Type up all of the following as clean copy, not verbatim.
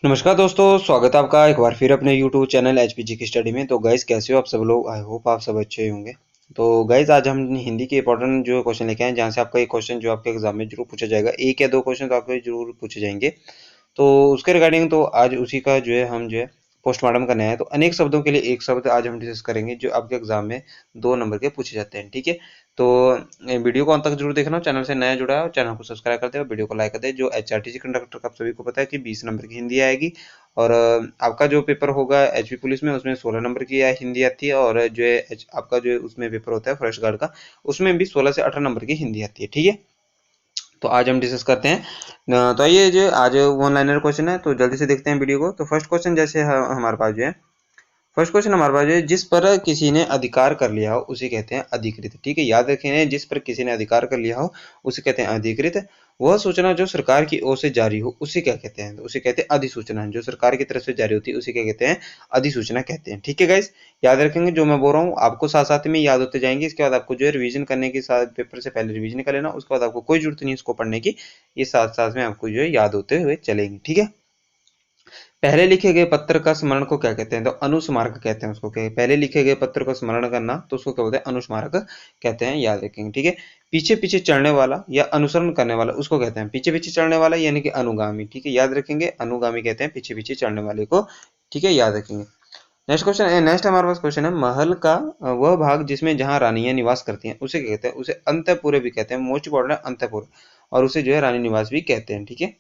नमस्कार दोस्तों, स्वागत है आपका एक बार फिर अपने YouTube चैनल एचपीजी की स्टडी में। तो गाइस कैसे हो आप सब लोग। आई होप आप सब अच्छे ही होंगे। तो गाइस आज हम हिंदी के इंपॉर्टेंट जो क्वेश्चन लेके आए हैं, जहाँ से आपका एक क्वेश्चन जो आपके एग्जाम में जरूर पूछा जाएगा, एक या दो क्वेश्चन तो आपके जरूर पूछे जाएंगे। तो उसके रिगार्डिंग तो आज उसी का जो है हम जो है पोस्टमार्टम करना है। तो अनेक शब्दों के लिए एक शब्द आज हम डिस्कस करेंगे जो आपके एग्जाम में 2 नंबर के पूछे जाते हैं। ठीक है, तो वीडियो को अंत तक जरूर देखना। चैनल से नया जुड़ा है, चैनल को सब्सक्राइब कर दे और वीडियो को लाइक कर दे। जो एचआरटीसी कंडक्टर का आप सभी को पता है कि 20 नंबर की हिंदी आएगी, और आपका जो पेपर होगा एचपी पुलिस में, उसमें 16 नंबर की हिंदी आती है, और जो है आपका जो उसमें पेपर होता है फॉरेस्ट गार्ड का, उसमें भी 16 से 18 नंबर की हिंदी आती है। ठीक है, तो आज हम डिस्कस करते हैं। तो ये जो आज वन लाइनर क्वेश्चन है, तो जल्दी से देखते हैं वीडियो को। तो फर्स्ट क्वेश्चन जैसे हमारे पास जो है, फर्स्ट क्वेश्चन हमारे पास जो है, जिस पर किसी ने अधिकार कर लिया हो उसे कहते हैं अधिकृत। ठीक है, याद रखें, जिस पर किसी ने अधिकार कर लिया हो उसे कहते हैं अधिकृत। वह सूचना जो सरकार की ओर से जारी हो उसे क्या कहते हैं, तो उसे कहते हैं अधिसूचना। जो सरकार की तरफ से जारी होती है उसे क्या कहते हैं, अधिसूचना कहते हैं। ठीक है गाइस, याद रखेंगे जो मैं बोल रहा हूँ आपको साथ साथ में याद होते जाएंगे। इसके बाद आपको जो है रिवीजन करने के साथ, पेपर से पहले रिवीजन कर लेना, उसके बाद आपको कोई जरूरत नहीं इसको पढ़ने की, ये साथ साथ में आपको जो है याद होते हुए चलेंगे। ठीक है, पहले लिखे गए पत्र का स्मरण को क्या कहते हैं, तो अनुस्मारक कहते हैं उसको। क्या पहले लिखे गए पत्र को स्मरण करना, तो उसको क्या बोलते हैं, अनुस्मारक कहते हैं, याद रखेंगे। ठीक है, पीछे पीछे चढ़ने वाला या अनुसरण करने वाला उसको कहते हैं पीछे पीछे चढ़ने वाला, यानी कि अनुगामी। ठीक है, याद रखेंगे, अनुगामी कहते हैं पीछे पीछे चढ़ने वाले को। ठीक है, याद रखेंगे। नेक्स्ट क्वेश्चन, नेक्स्ट हमारे पास क्वेश्चन है, महल का वह भाग जिसमें जहां रानियां निवास करती हैं उसे क्या कहते हैं, उसे अंतःपुर भी कहते हैं। मोस्ट इंपॉर्टेंट है अंतःपुर, और उसे जो है रानी निवास भी कहते हैं। ठीक है,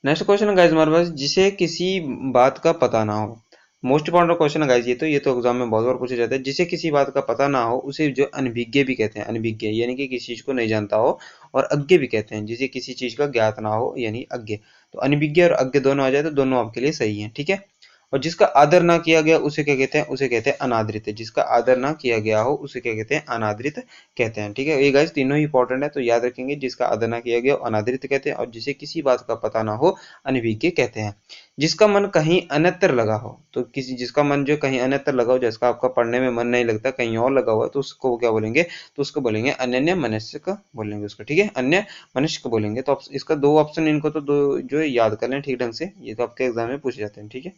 नेक्स्ट क्वेश्चन गाइज हमारे पास, जिसे किसी बात का पता ना हो। मोस्ट इंपॉर्टेंट क्वेश्चन गाइज, ये तो एग्जाम में बहुत बार पूछा जाता है। जिसे किसी बात का पता ना हो उसे जो अनभिज्ञ भी कहते हैं। अनभिज्ञ यानी कि किसी चीज को नहीं जानता हो, और अज्ञ भी कहते हैं जिसे किसी चीज का ज्ञात ना हो, यानी अज्ञ। तो अनभिज्ञ और अज्ञ दोनों आ जाए तो दोनों आपके लिए सही है। ठीक है, और जिसका आदर ना किया गया उसे क्या कहते हैं, उसे कहते हैं अनादरित। जिसका आदर ना किया गया हो उसे क्या कहते हैं, अनादरित कहते हैं। ठीक है, ये गाइस तीनों ही इंपॉर्टेंट है, तो याद रखेंगे। जिसका आदर ना किया गया अनादरित कहते हैं, और जिसे किसी बात का पता ना हो अनभिज्ञ कहते हैं। जिसका मन कहीं अन्यत्र लगा हो, तो किसी जिसका मन जो कहीं अन्यत्र लगा हो, जिसका आपका पढ़ने में मन नहीं लगता, कहीं और लगा हुआ है, तो उसको क्या बोलेंगे, तो उसको बोलेंगे अन्य मनस्क बोलेंगे उसको। ठीक है, अन्य मनस्क बोलेंगे। तो इसका दो ऑप्शन, इनको तो दो जो है याद कर लें ठीक ढंग से, ये तो आपके एग्जाम में पूछे जाते हैं। ठीक है,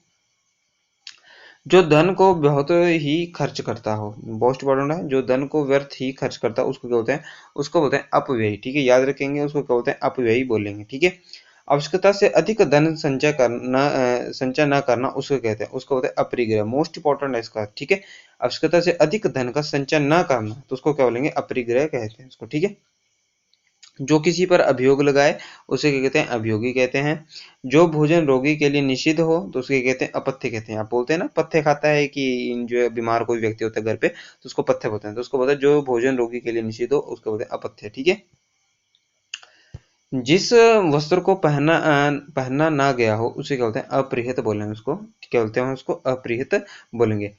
जो धन को बहुत ही खर्च करता हो, मोस्ट इंपॉर्टेंट है, जो धन को व्यर्थ ही खर्च करता है उसको क्या बोलते हैं, उसको बोलते हैं अपव्ययी। ठीक है, याद रखेंगे, उसको क्या बोलते हैं, अपव्ययी बोलेंगे। ठीक है, आवश्यकता से अधिक धन संचय न करना उसको कहते हैं, उसको बोलते हैं अपरिग्रह। मोस्ट इंपॉर्टेंट है इसका। ठीक है, आवश्यकता से अधिक धन का संचय न करना, तो उसको क्या बोलेंगे, अपरिग्रह कहते हैं उसको। ठीक है, जो किसी पर अभियोग लगाए उसे क्या कहते हैं, अभियोगी कहते हैं। जो भोजन रोगी के लिए निषिद्ध हो तो उसके कहते हैं अपथ्य कहते हैं। आप बोलते हैं ना पथ्य खाता है, कि जो है बीमार कोई व्यक्ति होता है घर पे, तो उसको पथ्य बोलते हैं। तो उसको बोलते हैं जो भोजन रोगी के लिए निषिद्ध हो उसको बोलते हैं अपथ्य। ठीक है, जिस वस्त्र को पहना ना गया हो उसे क्या बोलते हैं, अपरिहित बोलेंगे उसको। क्या बोलते हैं, उसको अपरिहित बोलेंगे।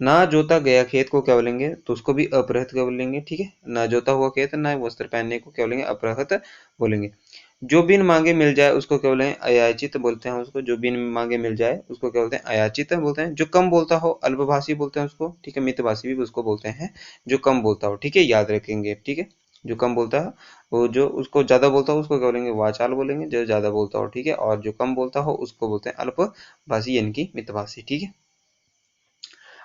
ना जोता गया खेत को क्या बोलेंगे, तो उसको भी अपरिहित क्या बोलेंगे। ठीक है, ना जोता हुआ खेत, ना वस्त्र पहनने को क्या बोलेंगे, अपरिहित बोलेंगे। जो बिन मांगे मिल जाए उसको क्या बोलेंगे, अयाचित बोलते हैं उसको। जो बिन मांगे मिल जाए उसको क्या बोलते हैं, अयाचित बोलते हैं। जो कम बोलता हो अल्पभाषी बोलते हैं उसको। ठीक है, मितभाषी भी उसको बोलते हैं, जो कम बोलता हो। ठीक है, याद रखेंगे। ठीक है, जो कम बोलता है, वो जो उसको ज्यादा बोलता हो उसको क्या बोलेंगे, वाचाल बोलेंगे, जो ज्यादा बोलता हो। ठीक है, और जो कम बोलता हो उसको बोलते हैं अल्पभाषी, यानी कि मितभाषी। ठीक है,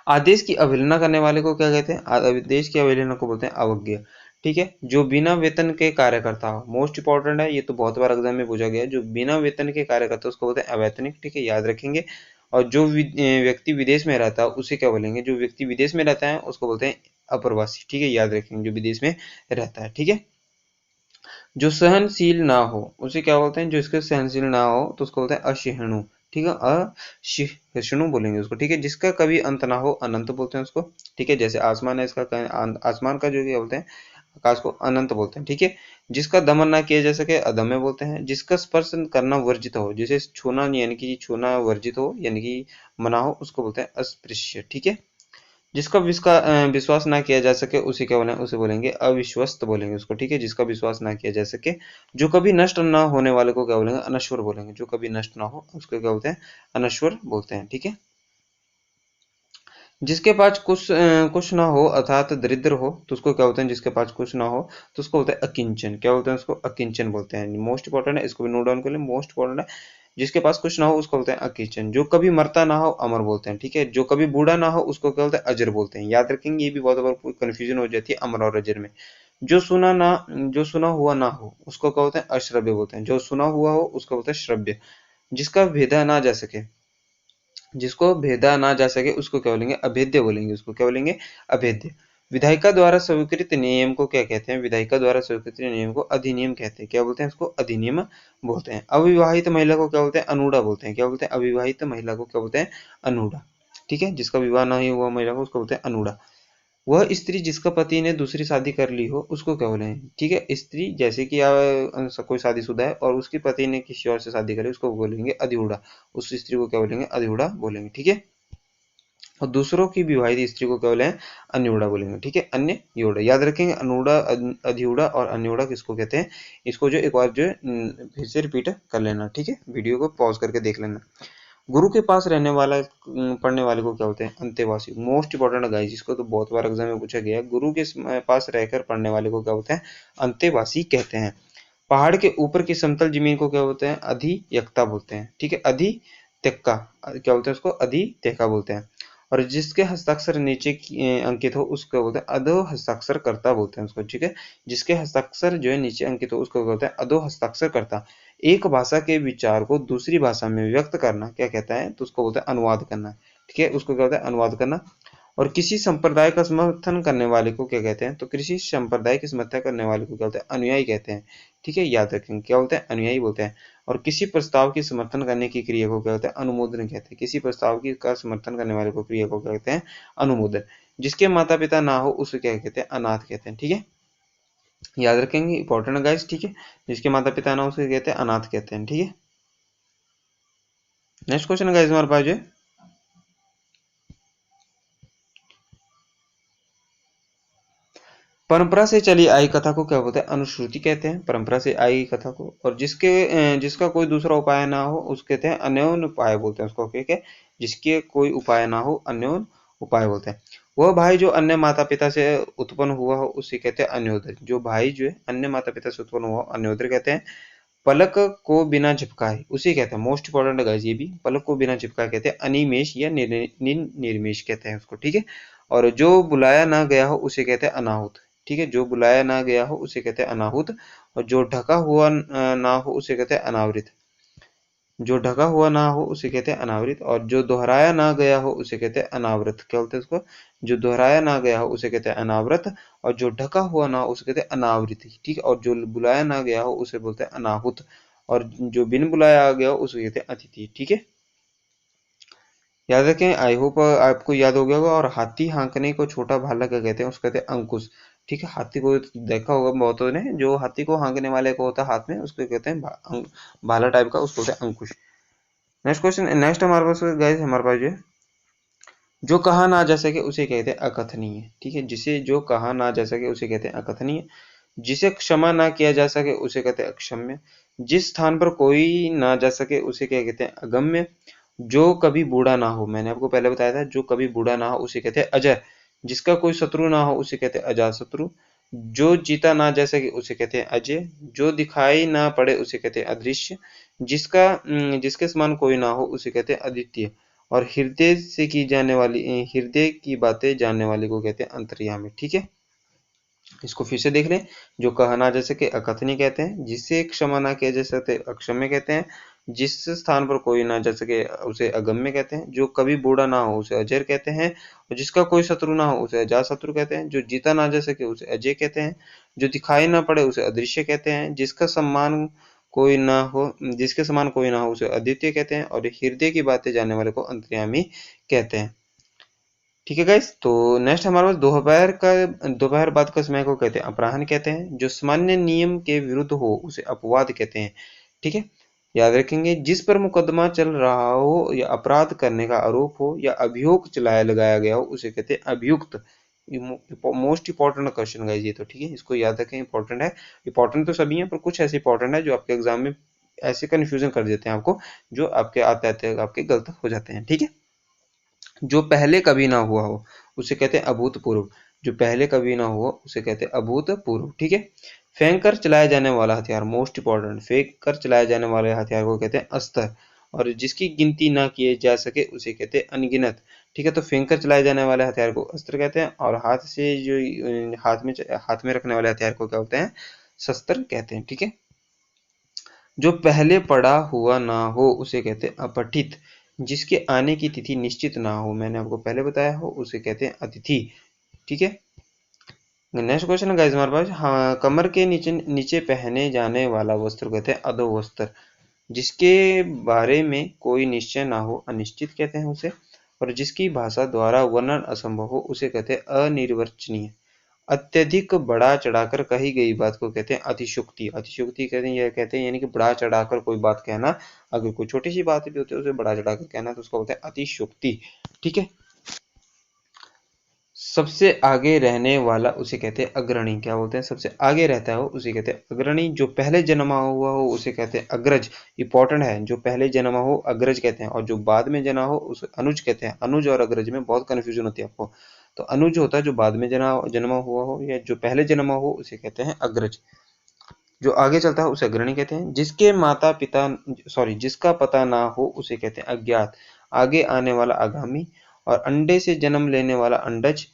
आदेश की अवहेलना करने वाले को क्या कहते हैं, आदेश की अवहेलना को बोलते हैं अवज्ञा। ठीक है, जो बिना वेतन के कार्य करता हो, मोस्ट इंपॉर्टेंट है, ये तो बहुत बार एग्जाम में पूछा गया है। जो बिना वेतन के कार्य करता है उसको बोलते हैं अवैतनिक। ठीक है, याद रखेंगे। और जो व्यक्ति विदेश में रहता है उसे क्या बोलेंगे, जो व्यक्ति विदेश में रहता है उसको बोलते हैं अप्रवासी। ठीक है, याद रखेंगे, जो विदेश में रहता है। ठीक है, जो सहनशील ना हो उसे क्या बोलते हैं, जो इसके सहनशील ना हो तो उसको बोलते हैं असहिष्णु। ठीक है, असहिष्णु बोलेंगे उसको। ठीक है, जिसका कभी अंत ना हो अनंत बोलते हैं उसको। ठीक है, जैसे आसमान है, इसका आसमान का जो क्या बोलते हैं, आकाश को अनंत बोलते हैं। ठीक है, जिसका दमन ना किया जा सके अदम्य बोलते हैं। जिसका स्पर्श करना वर्जित हो, जिसे छूना यानी कि छूना वर्जित हो, यानी कि मना हो, उसको बोलते हैं अस्पृश्य। ठीक है, जिसका विश्वास ना किया जा सके उसे क्या बोलेंगे, उसे बोलेंगे अविश्वस्त बोलेंगे उसको। ठीक है, जिसका विश्वास ना किया जा सके। जो कभी नष्ट ना होने वाले को क्या बोलेंगे, अनश्वर बोलेंगे। जो कभी नष्ट ना हो उसको क्या बोलते हैं, अनश्वर बोलते हैं। ठीक है, जिसके पास कुछ ना हो अर्थात दरिद्र हो तो उसको क्या बोलते हैं, जिसके पास कुछ ना हो तो उसको बोलते हैं अकिंचन। क्या बोलते हैं उसको, अकिंचन बोलते हैं। मोस्ट इंपॉर्टेंट है, इसको भी नोट डाउन कर लें, मोस्ट इंपॉर्टेंट है। जिसके पास कुछ ना हो उसको बोलते हैं अकिचन। जो कभी मरता ना हो अमर बोलते हैं, ठीक है। जो कभी बूढ़ा ना हो उसको क्या बोलते हैं, अजर बोलते हैं। याद रखेंगे, ये भी बहुत बार कंफ्यूजन हो जाती है अमर और अजर में। जो सुना हुआ ना हो उसको क्या बोलते हैं, अश्रव्य बोलते हैं। जो सुना हुआ हो उसको बोलते हैं श्रव्य। जिसका भेदा ना जा सके, जिसको भेदा ना जा सके उसको क्या बोलेंगे, अभेद्य बोलेंगे। उसको क्या बोलेंगे, अभेद्य। विधायिका द्वारा स्वीकृत नियम को क्या कहते हैं, विधायिका द्वारा स्वीकृत नियम को अधिनियम कहते हैं। क्या बोलते हैं इसको, अधिनियम बोलते हैं। अविवाहित महिला को क्या बोलते हैं, अनूढ़ा बोलते हैं। क्या बोलते हैं, अविवाहित महिला को क्या बोलते हैं, अनूढ़ा। ठीक है, जिसका विवाह नहीं हुआ महिला को उसको बोलते हैं अनूढ़ा। वह स्त्री जिसका पति ने दूसरी शादी कर ली हो उसको क्या बोले, ठीक है। स्त्री जैसे कि कोई शादीशुदा है और उसके पति ने किसी और से शादी करी, उसको बोलेंगे अधिउढ़ा। उस स्त्री को क्या बोलेंगे, अधिउढ़ा बोलेंगे, ठीक है। और दूसरों की विवाहित स्त्री को क्या बोलेंगे, अन्यूढ़ा बोलेंगे, ठीक है। अन्य यूढ़ा, याद रखेंगे। अनुढ़ा, अधिउढ़ा और अन्यूढ़ा किसको कहते हैं। इसको जो एक बार जो फिर से रिपीट कर लेना, ठीक है। वीडियो को पॉज करके देख लेना। गुरु के पास रहने वाला, पढ़ने वाले को क्या होते हैं, अंतेवासी। मोस्ट इंपॉर्टेंट गाइस, इसको तो बहुत बार एग्जाम में पूछा गया है। गुरु के पास रहकर पढ़ने वाले को क्या होते हैं, अंतेवासी कहते हैं। पहाड़ के ऊपर की समतल जमीन को क्या बोलते हैं, अधियक्ता बोलते हैं, ठीक है। अधित्यक्का क्या बोलते हैं उसको, अधित्यक्का बोलते हैं। और जिसके हस्ताक्षर नीचे अंकित हो उसको बोलते हैं अधो हस्ताक्षर कर्ता बोलते हैं उसको, ठीक है। जिसके हस्ताक्षर जो है नीचे अंकित हो उसको बोलते हैं अधो हस्ताक्षर कर्ता। एक भाषा के विचार को दूसरी भाषा में व्यक्त करना क्या कहता है, तो उसको बोलते हैं अनुवाद करना, ठीक है। उसको क्या होता है, अनुवाद करना। और किसी संप्रदाय का समर्थन करने वाले को क्या कहते हैं, तो किसी संप्रदाय की समर्थन करने वाले को क्या बोलते हैं, अनुयायी कहते हैं, ठीक है। याद रखेंगे, क्या बोलते हैं, अनुयायी बोलते हैं। और किसी प्रस्ताव की समर्थन करने की क्रिया को क्या होता है, अनुमोदन कहते हैं। किसी प्रस्ताव की का समर्थन करने वाले को क्रिया को क्या कहते हैं, अनुमोदन। जिसके माता पिता ना हो उसे क्या कहते हैं, अनाथ कहते हैं, ठीक है। याद रखेंगे, इंपॉर्टेंट गाइस, ठीक है। जिसके माता पिता ना हो उसे कहते हैं अनाथ कहते हैं, ठीक है। नेक्स्ट क्वेश्चन गाइस हमारे पास जो है, परंपरा से चली आई कथा को क्या बोलते हैं, अनुश्रुति कहते हैं। परंपरा से आई कथा को। और जिसका कोई दूसरा उपाय ना हो उसके कहते हैं अन्योन उपाय बोलते हैं उसको, ठीक है। जिसके कोई उपाय ना हो अन्योन उपाय बोलते हैं। वह भाई जो अन्य माता पिता से उत्पन्न हुआ हो उसे कहते हैं अन्योदर। जो भाई जो है अन्य माता पिता से उत्पन्न हुआ हो अन्योदर कहते हैं। पलक को बिना झपकाए उसे कहते हैं, मोस्ट इंपॉर्टेंट गाइस ये भी, पलक को बिना झपकाए कहते हैं अनिमेष या निर्मेष कहते हैं उसको, ठीक है। और जो बुलाया ना गया हो उसे कहते हैं अनाहुत, ठीक है। जो बुलाया ना गया हो उसे कहते हैं अनाहुत। और जो ढका हुआ ना हो उसे कहते हैं अनावृत। जो ढका हुआ ना हो उसे कहते हैं अनावृत। और जो दोहराया ना गया हो उसे कहते हैं अनावृत। क्या बोलते हैं उसको, जो दोहराया ना गया हो उसे कहते हैं अनावृत। और जो ढका हुआ ना हो उसे कहते हैं अनावृत, ठीक है। और जो बुलाया ना गया हो उसे बोलते हैं अनाहुत। और जो बिन बुलाया आ गया हो उसे कहते हैं अतिथि, ठीक है। याद रखें, आई होप आपको याद हो गया होगा। और हाथी हाँकने को छोटा भाला क्या कहते हैं, उसको कहते हैं अंकुश, ठीक है। हाथी को देखा होगा बहुतों ने, जो हाथी को हाँकने वाले को होता है हाथ में उसको कहते हैं भाला टाइप का, उसको कहते हैं अंकुश। नेक्स्ट क्वेश्चन, नेक्स्ट हमारे पास गाइस, हमारे पास जो कहा ना जा सके उसे कहते हैं अकथनीय, ठीक है। जिसे जो कहा ना जा सके उसे कहते हैं अकथनीय। जिसे क्षमा ना किया जा सके उसे कहते हैं अक्षम्य। जिस स्थान पर कोई ना जा सके उसे क्या कहते हैं, अगम्य। जो कभी बूढ़ा ना हो, मैंने आपको पहले बताया था, जो कभी बूढ़ा ना हो उसे कहते हैं अजर। जिसका कोई शत्रु ना हो उसे कहते हैं अजातशत्रु। जो जीता ना जा सके उसे कहते हैं अजय। जो दिखाई ना पड़े उसे कहते हैं अदृश्य। जिसके समान कोई ना हो उसे कहते हैं अद्वितीय। और हृदय से की जाने वाली, हृदय की बातें जानने वाले को कहते हैं अंतर्यामी, ठीक है। इसको फिर से देख लें। जो कहा ना जा सके अकथनीय कहते हैं। जिसे क्षमा ना किया जा सके अक्षम्य कहते हैं। जिस स्थान पर कोई ना जा सके उसे अगम्य कहते हैं। जो कभी बूढ़ा ना हो उसे अजर कहते हैं। और जिसका कोई शत्रु ना हो उसे अजातशत्रु कहते हैं। जो जीता ना जा सके उसे अजय कहते हैं। जो दिखाई ना पड़े उसे अदृश्य कहते हैं। जिसके समान कोई ना हो उसे अद्वितीय कहते हैं। और हृदय की बातें जानने वाले को अंतर्यामी कहते हैं, ठीक है गाइस। तो नेक्स्ट हमारे पास दोपहर बाद का समय को कहते हैं अपराह्न कहते हैं। जो सामान्य नियम के विरुद्ध हो उसे अपवाद कहते हैं, ठीक है। याद रखेंगे, जिस पर मुकदमा चल रहा हो या अपराध करने का आरोप हो या अभियोग लगाया गया हो उसे कहते हैं अभियुक्त। मोस्ट इंपॉर्टेंट क्वेश्चन गाइस ये तो, ठीक है। इसको याद रखें, इंपॉर्टेंट है। इंपॉर्टेंट तो सभी है पर कुछ ऐसे इंपॉर्टेंट है जो आपके एग्जाम में ऐसे कंफ्यूजन कर देते हैं आपको, जो आपके आते आते आपके गलत हो जाते हैं, ठीक है। जो पहले कभी ना हुआ हो उसे कहते हैं अभूतपूर्व। जो पहले कभी ना हुआ उसे कहते हैं अभूतपूर्व, ठीक है। फेंक कर चलाया जाने वाला हथियार, मोस्ट इंपॉर्टेंट, फेंक कर चलाए जाने वाले हथियार को कहते हैं अस्त्र। और जिसकी गिनती ना किए जा सके उसे कहते हैं अनगिनत। ठीक है, तो फेंक कर चलाए जाने वाले हथियार को अस्त्र कहते हैं, और हाथ से जो हाथ में रखने वाले हथियार को क्या होते हैं, शस्त्र कहते हैं। ठीक है, जो पहले पड़ा हुआ ना हो उसे कहते हैं अपठित, जिसके आने की तिथि निश्चित ना हो, मैंने आपको पहले बताया हो, उसे कहते हैं अतिथि। ठीक है, नेक्स्ट क्वेश्चन है गाइस हमारे पास, हाँ, कमर के नीचे नीचे पहने जाने वाला वस्त्र कहते हैं अधोवस्त्र, जिसके बारे में कोई निश्चय ना हो अनिश्चित कहते हैं उसे, और जिसकी भाषा द्वारा वर्णन असंभव हो उसे कहते हैं अनिर्वचनीय। अत्यधिक बढ़ा चढ़ाकर कही गई बात को कहते हैं अतिशयोक्ति। अतिशयोक्ति कहते हैं, यह कहते हैं यानी कि बढ़ा चढ़ाकर कोई बात कहना, अगर कोई छोटी सी बात भी होती है उसे बढ़ा चढ़ाकर कहना तो उसको बोलते हैं अतिशयोक्ति। ठीक है, सबसे आगे रहने वाला उसे कहते हैं अग्रणी। क्या बोलते हैं, सबसे आगे रहता हो उसे कहते हैं अग्रणी। जो पहले जन्मा हुआ हो उसे कहते हैं अग्रज। इंपॉर्टेंट है, जो पहले जन्मा हो अग्रज कहते हैं, और जो बाद में जना हो उसे अनुज कहते हैं। अनुज और अग्रज में बहुत कंफ्यूजन होती है आपको। तो अनुज होता है जो बाद में जन्मा हुआ हो, या जो पहले जन्मा हो उसे कहते हैं अग्रज। जो आगे चलता है उसे अग्रणी कहते हैं। जिसके माता पिता जिसका पता ना हो उसे कहते हैं अज्ञात। आगे आने वाला आगामी, और अंडे से जन्म लेने वाला अंडज।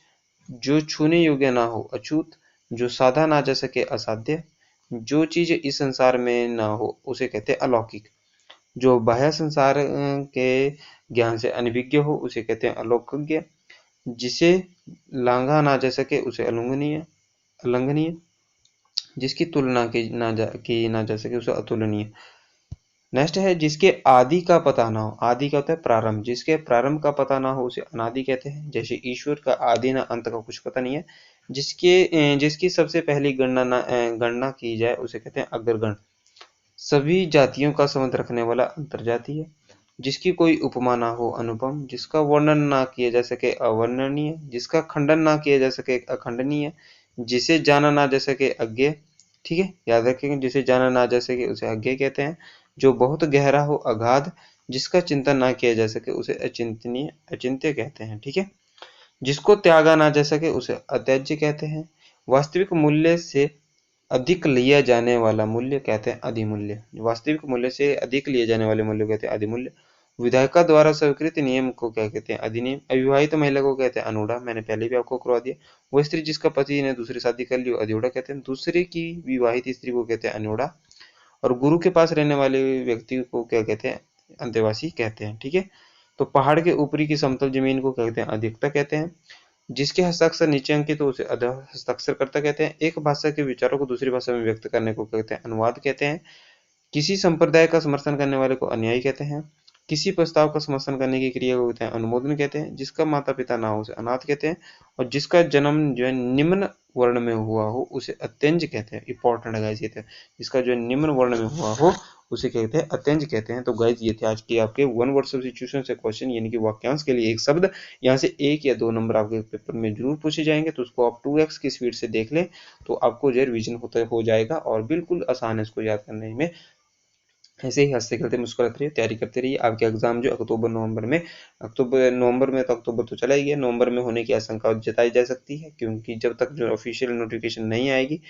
जो छूने योग्य ना हो अछूत, जो साधा ना जा सके असाध्य, जो चीज इस संसार में ना हो उसे कहते हैं अलौकिक, जो बाह्य संसार के ज्ञान से अनभिज्ञ हो उसे कहते हैं अलौकिक, जिसे लांघा ना जा सके उसे अलंघनीय, जिसकी तुलना की ना जा सके उसे अतुलनीय। नेक्स्ट है, जिसके आदि का पता ना हो। आदि का होता है प्रारंभ, जिसके प्रारंभ का पता ना हो उसे अनादि कहते हैं। जैसे ईश्वर का आदि ना अंत का कुछ पता नहीं है। जिसकी सबसे पहली गणना की जाए उसे कहते हैं अग्रगण। सभी जातियों का संबंध रखने वाला अंतर्जातीय। जिसकी कोई उपमा ना हो अनुपम, जिसका वर्णन ना किया जा सके अवर्णनीय, जिसका खंडन ना किया जा सके अखंडनीय, जिसे जाना ना जा सके अज्ञेय। ठीक है, याद रखेंगे, जिसे जाना ना जा सके उसे अज्ञेय कहते हैं। जो बहुत गहरा हो अगाध, जिसका चिंतन ना किया जा सके उसे अचिंत्य कहते हैं। ठीक है, जिसको त्यागा ना जा सके उसे अत्याज्य कहते हैं। वास्तविक मूल्य से अधिक लिया जाने वाला मूल्य कहते हैं अधिमूल्य। वास्तविक मूल्य से अधिक लिए जाने वाले मूल्य कहते हैं अधिमूल्य। विधायिका द्वारा स्वीकृत नियम को क्या कहते हैं अधिनियम। अविवाहित महिला को कहते हैं अनूढ़ा, मैंने पहले भी आपको करवा दिया। वह स्त्री जिसका पति ने दूसरी शादी कर ली अधिऊढ़ा कहते हैं। दूसरे की विवाहित स्त्री को कहते हैं अनूढ़ा, और गुरु के पास रहने वाले व्यक्ति को क्या कहते हैं अंतेवासी कहते हैं। ठीक है, तो पहाड़ के ऊपरी की समतल जमीन को कहते हैं अधिकता कहते हैं। जिसके हस्ताक्षर नीचे अंकित हो उसे अध हस्ताक्षरकर्ता कहते हैं। एक भाषा के विचारों को दूसरी भाषा में व्यक्त करने को कहते हैं अनुवाद कहते हैं। किसी संप्रदाय का समर्थन करने वाले को अनुयायी कहते हैं। किसी प्रस्ताव का समर्थन करने की क्रिया को कहते हैं अनुमोदन कहते हैं। जिसका माता पिता ना हो उसे अनाथ कहते हैं, और जिसका जन्म जो है निम्न वर्ण में हुआ हो उसे अत्यंज कहते हैं। इंपॉर्टेंट है गाइस ये तो, जिसका जो निम्न वर्ण में हुआ हो उसे कहते हैं अत्यंज कहते हैं। तो गाइस ये थे आज के आपके वन वर्ड सब्स्टिट्यूशन से क्वेश्चन, यानी कि वाक्यांश के लिए एक शब्द, यहाँ से 1 या 2 नंबर आपके पेपर में जरूर पूछे जाएंगे। तो उसको आप 2x की स्पीड से देख लें तो आपको जो रिवीजन हो जाएगा, और बिल्कुल आसान है इसको याद करने में। ऐसे ही हंसते खेलते मुस्कुराते रहिए, तैयारी करते रहिए। आपके एग्जाम जो नवंबर में तो अक्टूबर तो चला ही गया, नवंबर में होने की आशंका जताई जा सकती है, क्योंकि जब तक जो ऑफिशियल नोटिफिकेशन नहीं आएगी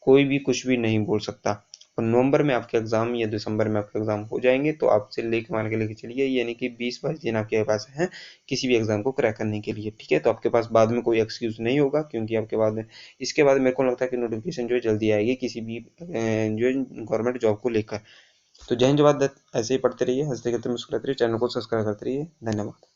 कोई भी कुछ भी नहीं बोल सकता। और नवंबर में आपके एग्जाम या दिसंबर में आपके एग्जाम हो जाएंगे, तो आपसे लेके मान के लेके चलिए, यानी कि 20-22 दिन आपके पास हैं किसी भी एग्जाम को क्रैक करने के लिए। ठीक है, तो आपके पास बाद में कोई एक्सक्यूज नहीं होगा, क्योंकि आपके बाद इसके बाद मेरे को लगता है कि नोटिफिकेशन जो है जल्दी आएगी किसी भी जो है गवर्नमेंट जॉब को लेकर। तो जय हिंद, जय भारत। ऐसे ही पढ़ते रहिए, हंसते खेलते मुस्कुराते रहिए, चैनल को सब्सक्राइब करते रहिए। धन्यवाद।